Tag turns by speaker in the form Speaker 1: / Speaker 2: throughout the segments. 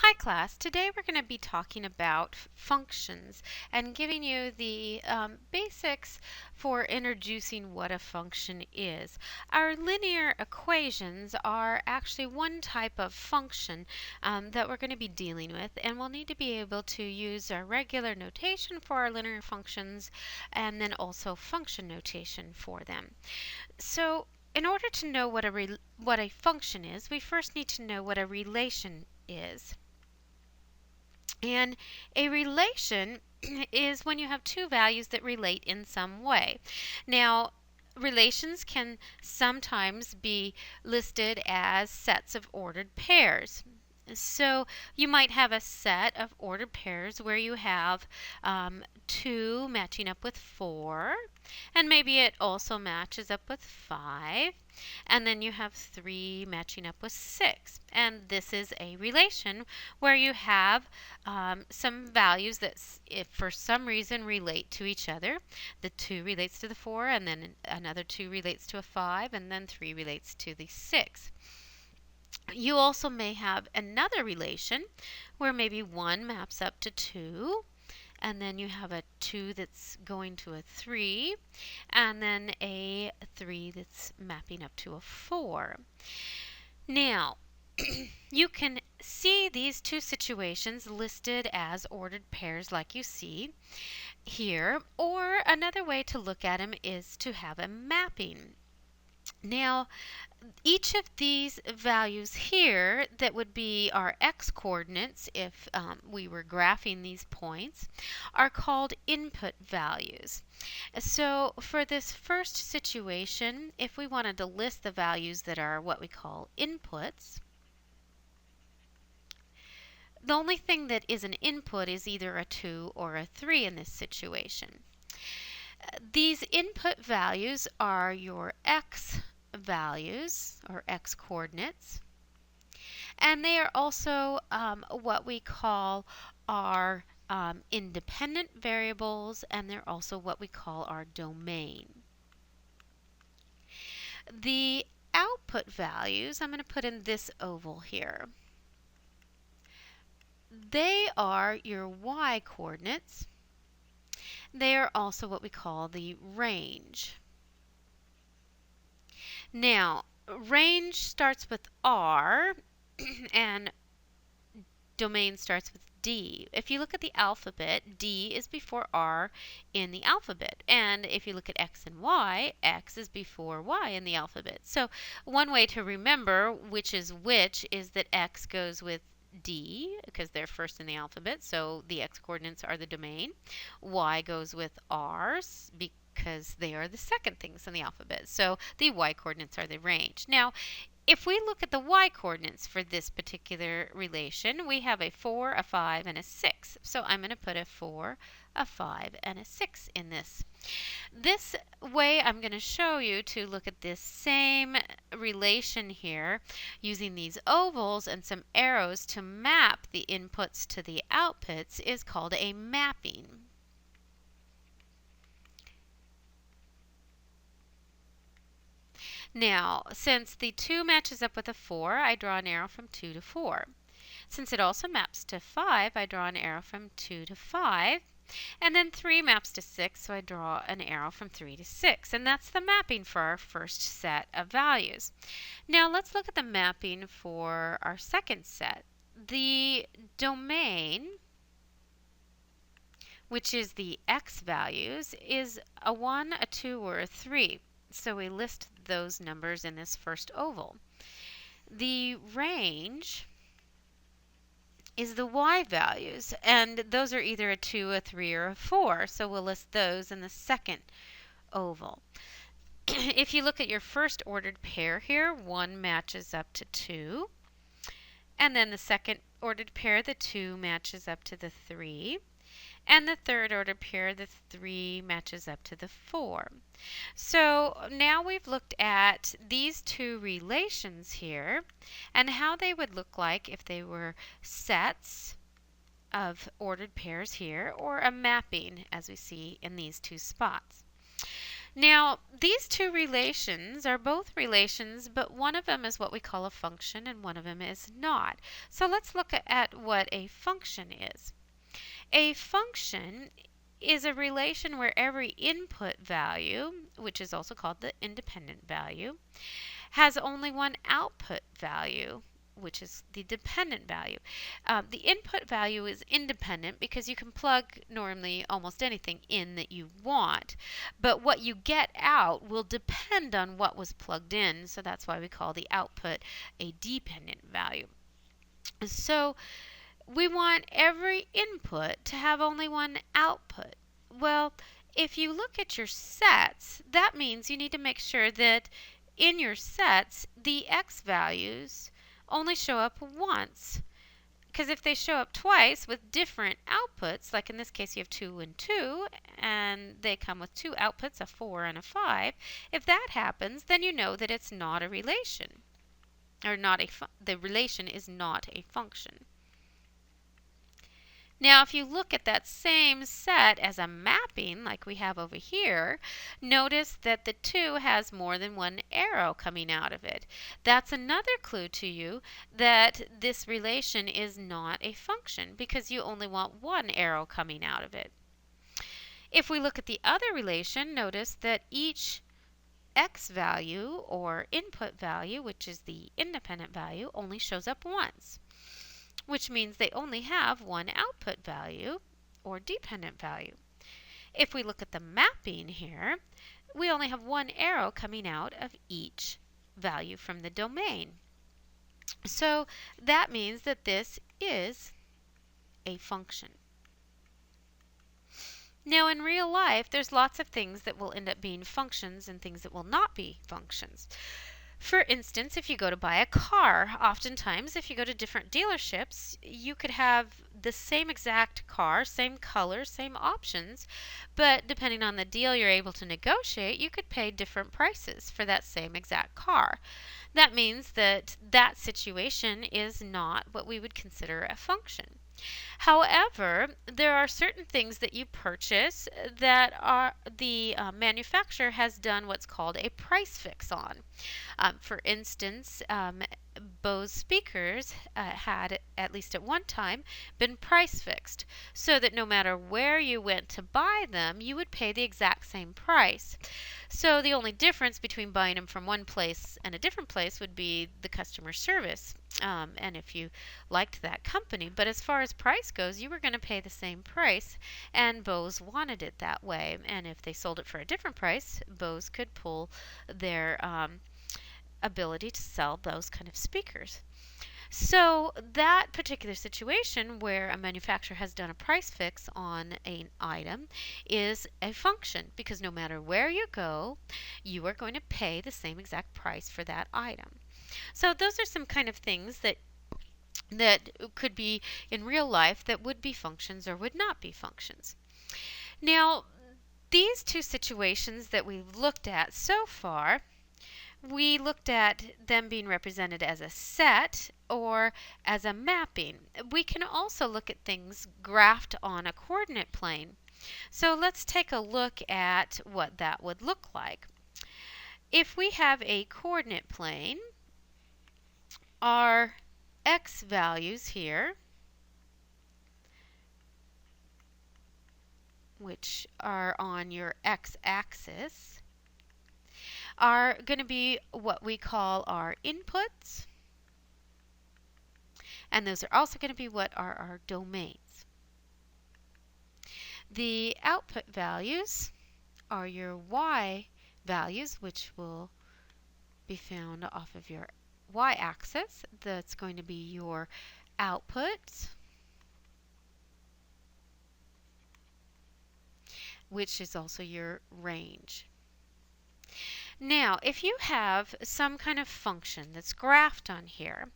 Speaker 1: Hi class, today we're going to be talking about functions and giving you the basics for introducing what a function is. Our linear equations are actually one type of function that we're going to be dealing with, and we'll need to be able to use our regular notation for our linear functions and then also function notation for them. So in order to know what a function is, we first need to know what a relation is. And a relation is when you have two values that relate in some way. Now, relations can sometimes be listed as sets of ordered pairs. So you might have a set of ordered pairs where you have 2 matching up with 4, and maybe it also matches up with 5, and then you have 3 matching up with 6. And this is a relation where you have some values that if for some reason relate to each other. The 2 relates to the 4, and then another 2 relates to a 5, and then 3 relates to the 6. You also may have another relation where maybe 1 maps up to 2, and then you have a 2 that's going to a 3, and then a 3 that's mapping up to a 4. Now, you can see these two situations listed as ordered pairs like you see here, or another way to look at them is to have a mapping. Now, each of these values here that would be our x-coordinates if we were graphing these points are called input values. So for this first situation, if we wanted to list the values that are what we call inputs, the only thing that is an input is either a 2 or a 3 in this situation. These input values are your x values or x coordinates, and they are also what we call our independent variables, and they're also what we call our domain. The output values, I'm going to put in this oval here. They are your y coordinates. They are also what we call the range. Now, range starts with R and domain starts with D. If you look at the alphabet, D is before R in the alphabet. And if you look at X and Y, X is before Y in the alphabet. So one way to remember which is that X goes with D because they're first in the alphabet, so the X coordinates are the domain. Y goes with R because they are the second things in the alphabet, so the Y coordinates are the range. Now, if we look at the y coordinates for this particular relation, we have a 4, a 5, and a 6. So I'm going to put a 4, a 5, and a 6 in this. This way I'm going to show you to look at this same relation here using these ovals and some arrows to map the inputs to the outputs is called a mapping. Now, since the 2 matches up with a 4, I draw an arrow from 2 to 4. Since it also maps to 5, I draw an arrow from 2 to 5. And then 3 maps to 6, so I draw an arrow from 3 to 6. And that's the mapping for our first set of values. Now, let's look at the mapping for our second set. The domain, which is the x values, is a 1, a 2, or a 3. So we list those numbers in this first oval. The range is the y values, and those are either a 2, a 3, or a 4. So we'll list those in the second oval. If you look at your first ordered pair here, 1 matches up to 2. And then the second ordered pair, the 2 matches up to the 3. And the third ordered pair, the 3 matches up to the 4. So now we've looked at these two relations here and how they would look like if they were sets of ordered pairs here or a mapping as we see in these two spots. Now, these two relations are both relations, but one of them is what we call a function and one of them is not. So let's look at what a function is. A function is a relation where every input value, which is also called the independent value, has only one output value, which is the dependent value. The input value is independent because you can plug normally almost anything in that you want, but what you get out will depend on what was plugged in, so that's why we call the output a dependent value. So we want every input to have only one output. Well, if you look at your sets, that means you need to make sure that in your sets, the x values only show up once. Because if they show up twice with different outputs, like in this case you have 2 and 2, and they come with two outputs, a 4 and a 5, if that happens, then you know that it's not a relation, or the relation is not a function. Now, if you look at that same set as a mapping, like we have over here, notice that the 2 has more than one arrow coming out of it. That's another clue to you that this relation is not a function because you only want one arrow coming out of it. If we look at the other relation, notice that each x value or input value, which is the independent value, only shows up once, which means they only have one output value or dependent value. If we look at the mapping here, we only have one arrow coming out of each value from the domain. So that means that this is a function. Now in real life, there's lots of things that will end up being functions and things that will not be functions. For instance, if you go to buy a car, oftentimes if you go to different dealerships, you could have the same exact car, same color, same options, but depending on the deal you're able to negotiate, you could pay different prices for that same exact car. That means that that situation is not what we would consider a function. However, there are certain things that you purchase that the manufacturer has done what's called a price fix on. For instance, Bose speakers had, at least at one time, been price fixed so that no matter where you went to buy them, you would pay the exact same price. So the only difference between buying them from one place and a different place would be the customer service, and if you liked that company. But as far as price goes, you were going to pay the same price, and Bose wanted it that way. And if they sold it for a different price, Bose could pull their ability to sell those kind of speakers. So that particular situation where a manufacturer has done a price fix on an item is a function because no matter where you go, you are going to pay the same exact price for that item. So those are some kind of things that could be in real life that would be functions or would not be functions. Now, these two situations that we've looked at so far, we looked at them being represented as a set or as a mapping. We can also look at things graphed on a coordinate plane. So let's take a look at what that would look like. If we have a coordinate plane, our x values here, which are on your x-axis, are going to be what we call our inputs, and those are also going to be what are our domains. The output values are your y values, which will be found off of your y-axis. That's going to be your output, which is also your range. Now, if you have some kind of function that's graphed on here,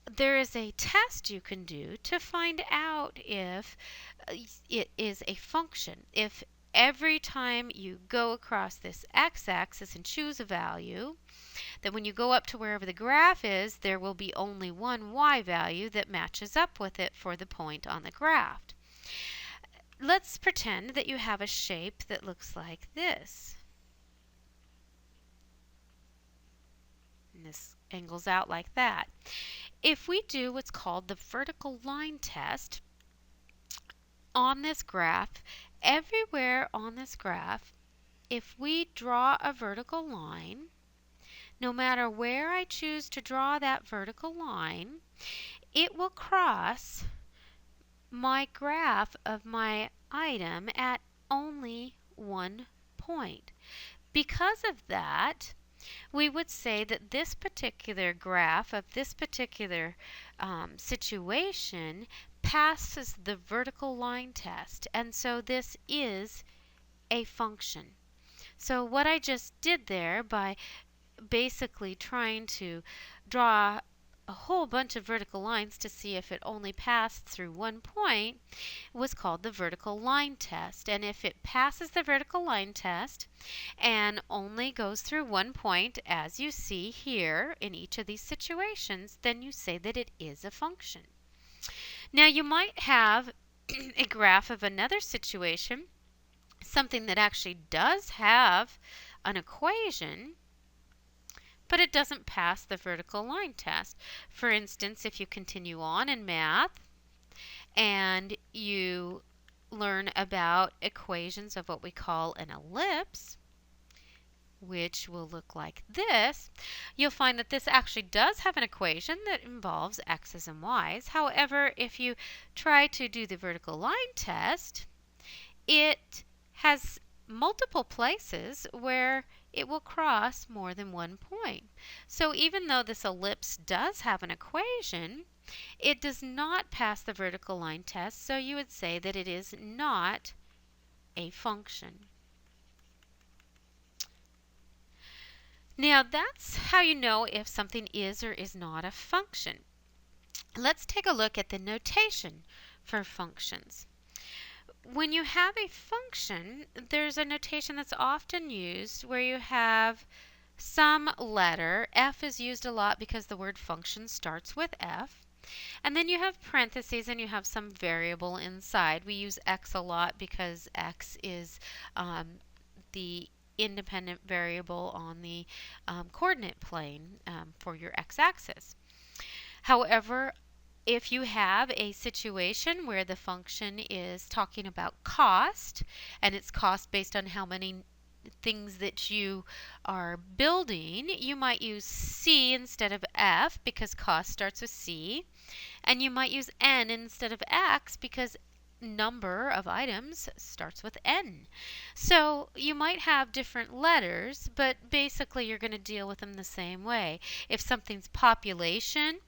Speaker 1: there is a test you can do to find out if it is a function. If every time you go across this x-axis and choose a value, that when you go up to wherever the graph is, there will be only one y value that matches up with it for the point on the graph. Let's pretend that you have a shape that looks like this. and this angles out like that. If we do what's called the vertical line test on this graph, everywhere on this graph, if we draw a vertical line, no matter where I choose to draw that vertical line, it will cross my graph of my item at only one point. Because of that, we would say that this particular graph of this particular situation passes the vertical line test, and so this is a function. So what I just did there by basically trying to draw a whole bunch of vertical lines to see if it only passed through one point was called the vertical line test. And if it passes the vertical line test and only goes through one point, as you see here in each of these situations, then you say that it is a function. Now you might have a graph of another situation, something that actually does have an equation, but it doesn't pass the vertical line test. For instance, if you continue on in math and you learn about equations of what we call an ellipse, which will look like this, you'll find that this actually does have an equation that involves x's and y's. However, if you try to do the vertical line test, it has multiple places where it will cross more than one point. So even though this ellipse does have an equation, it does not pass the vertical line test, so you would say that it is not a function. Now that's how you know if something is or is not a function. Let's take a look at the notation for functions. When you have a function, there's a notation that's often used where you have some letter. F is used a lot because the word function starts with F. And then you have parentheses and you have some variable inside. We use x a lot because x is the independent variable on the coordinate plane for your x-axis. However, if you have a situation where the function is talking about cost, and it's cost based on how many things that you are building, you might use C instead of F because cost starts with C, and you might use N instead of X because number of items starts with N. So you might have different letters, but basically you're going to deal with them the same way. If something's population,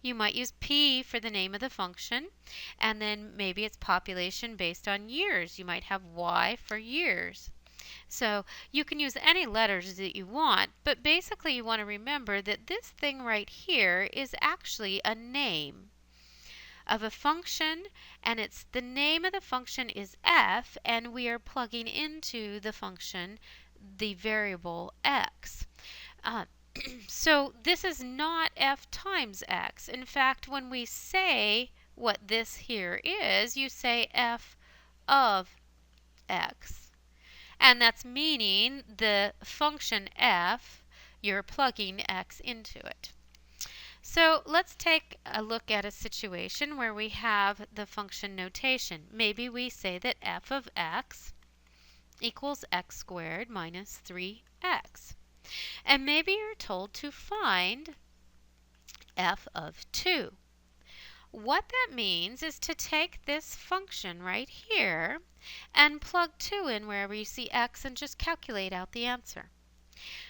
Speaker 1: you might use P for the name of the function, and then maybe it's population based on years. You might have Y for years. So you can use any letters that you want, but basically you want to remember that this thing right here is actually a name of a function, and it's the name of the function is f, and we are plugging into the function the variable x. So this is not f times x. In fact, when we say what this here is, you say f of x. And that's meaning the function f, you're plugging x into it. So let's take a look at a situation where we have the function notation. Maybe we say that f of x equals x squared minus 3x. And maybe you're told to find f of 2. What that means is to take this function right here and plug 2 in wherever you see x and just calculate out the answer.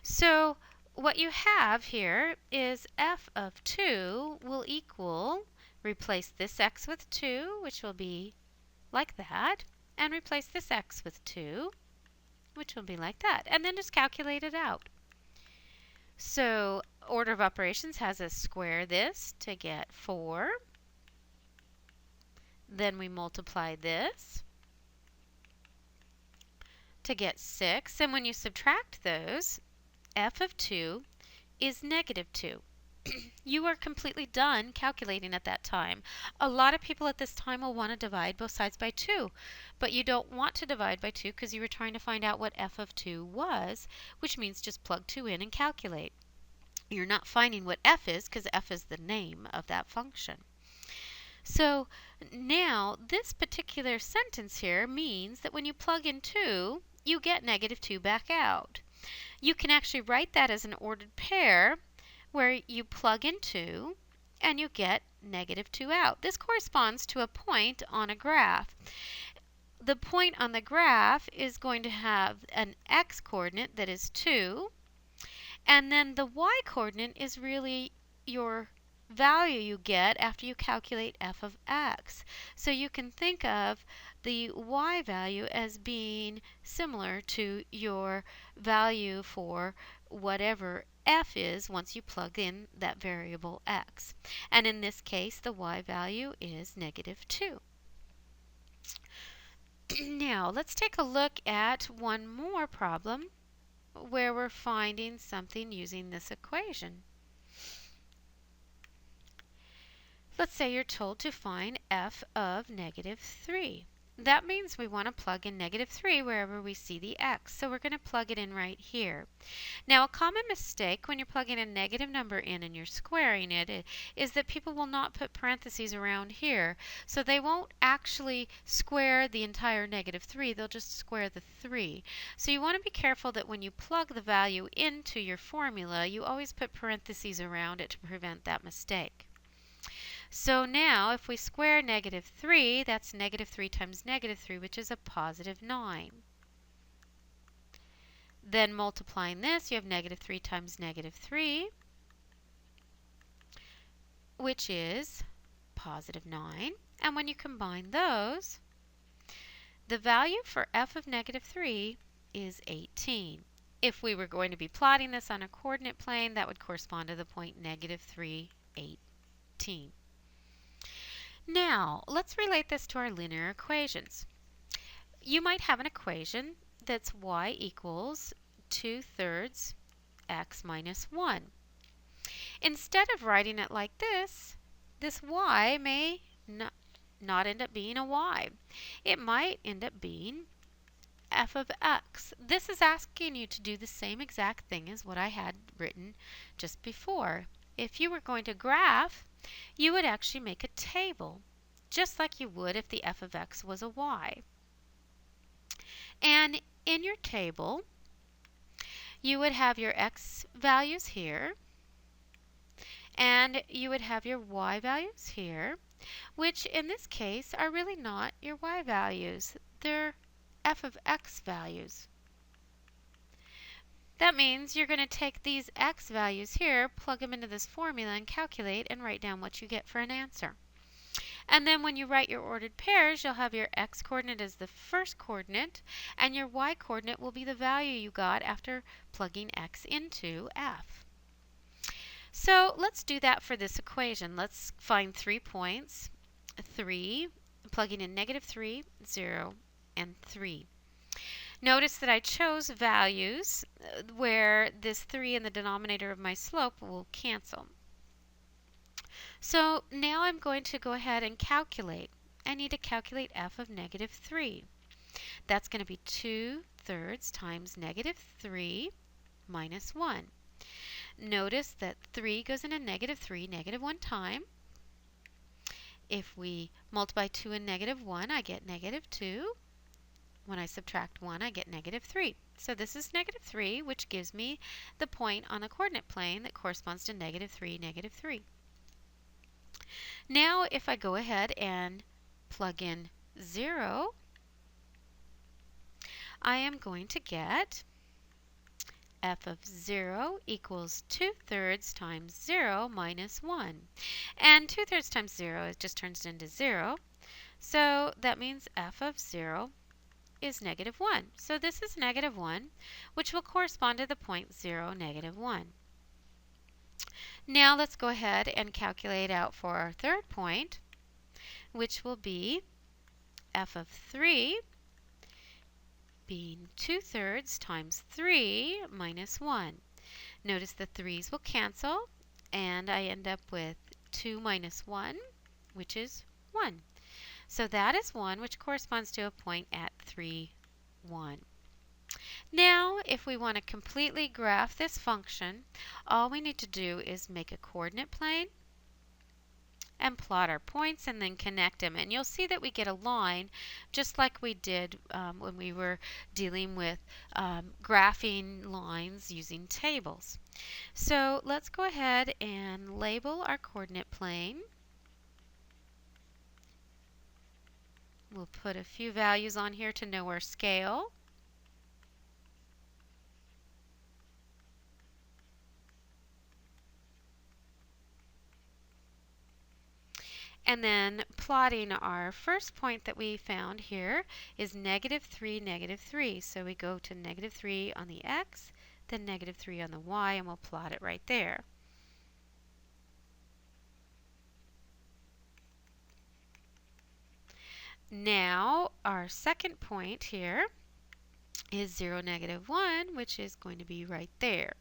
Speaker 1: So what you have here is f of 2 will equal, replace this x with 2, which will be like that, and replace this x with 2, which will be like that, and then just calculate it out. So order of operations has us square this to get 4. Then we multiply this to get 6. And when you subtract those, f of 2 is negative 2. You are completely done calculating at that time. A lot of people at this time will want to divide both sides by 2, but you don't want to divide by 2 because you were trying to find out what f of 2 was, which means just plug 2 in and calculate. You're not finding what f is because f is the name of that function. So now this particular sentence here means that when you plug in 2, you get negative 2 back out. You can actually write that as an ordered pair where you plug in 2 and you get negative 2 out. This corresponds to a point on a graph. The point on the graph is going to have an x-coordinate that is 2, and then the y-coordinate is really your value you get after you calculate f of x. So you can think of the y value as being similar to your value for whatever f is once you plug in that variable x. And in this case, the y value is negative 2. Now, let's take a look at one more problem where we're finding something using this equation. Let's say you're told to find f of negative 3. That means we want to plug in negative 3 wherever we see the x. So we're going to plug it in right here. Now, a common mistake when you're plugging a negative number in and you're squaring it is that people will not put parentheses around here. So they won't actually square the entire negative 3. They'll just square the 3. So you want to be careful that when you plug the value into your formula, you always put parentheses around it to prevent that mistake. So now, if we square negative 3, that's negative 3 times negative 3, which is a positive 9. Then multiplying this, you have negative 3 times negative 3, which is positive 9. And when you combine those, the value for f of negative 3 is 18. If we were going to be plotting this on a coordinate plane, that would correspond to the point negative 3, 18. Now, let's relate this to our linear equations. You might have an equation that's y equals 2/3 x minus 1. Instead of writing it like this y may not end up being a y. It might end up being f of x. This is asking you to do the same exact thing as what I had written just before. If you were going to graph, you would actually make a table, just like you would if the f of x was a y. And in your table, you would have your x values here, and you would have your y values here, which in this case are really not your y values. They're f of x values. That means you're going to take these x values here, plug them into this formula, and calculate and write down what you get for an answer. And then when you write your ordered pairs, you'll have your x-coordinate as the first coordinate, and your y-coordinate will be the value you got after plugging x into f. So let's do that for this equation. Let's find 3 points, 3, plugging in negative 3, 0, and 3. Notice that I chose values where this 3 in the denominator of my slope will cancel. So now I'm going to go ahead and calculate. I need to calculate f of negative 3. That's going to be 2/3 times negative 3 minus 1. Notice that 3 goes into negative 3 negative 1 time. If we multiply 2 and negative 1, I get negative 2. When I subtract 1, I get negative 3. So this is negative 3, which gives me the point on the coordinate plane that corresponds to negative 3, negative 3. Now, if I go ahead and plug in 0, I am going to get f of 0 equals 2/3 times 0 minus 1. And 2/3 times 0 just turns into 0. So that means f of 0 is negative 1. So this is negative 1, which will correspond to the point 0, negative 1. Now let's go ahead and calculate out for our third point, which will be f of 3 being 2/3 times 3 minus 1. Notice the 3's will cancel, and I end up with 2 minus 1, which is 1. So that is 1, which corresponds to a point at 3, 1. Now, if we want to completely graph this function, all we need to do is make a coordinate plane and plot our points and then connect them. And you'll see that we get a line just like we did when we were dealing with graphing lines using tables. So let's go ahead and label our coordinate plane. We'll put a few values on here to know our scale. And then plotting our first point that we found here is -3, -3. So we go to -3 on the x, then -3 on the y, and we'll plot it right there. Now, our second point here is 0, -1, which is going to be right there.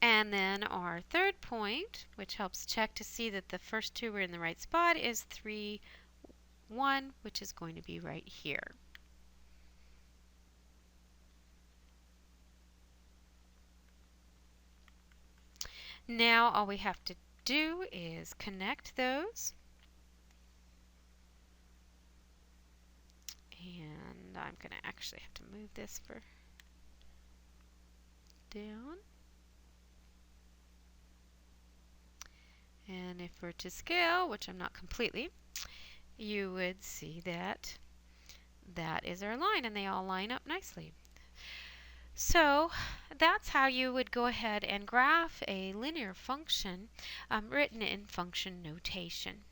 Speaker 1: And then our third point, which helps check to see that the first two are in the right spot, is 3, 1, which is going to be right here. Now all we have to do is connect those. And I'm going to actually have to move this for down. And if we're to scale, which I'm not completely, you would see that that is our line and they all line up nicely. So that's how you would go ahead and graph a linear function written in function notation.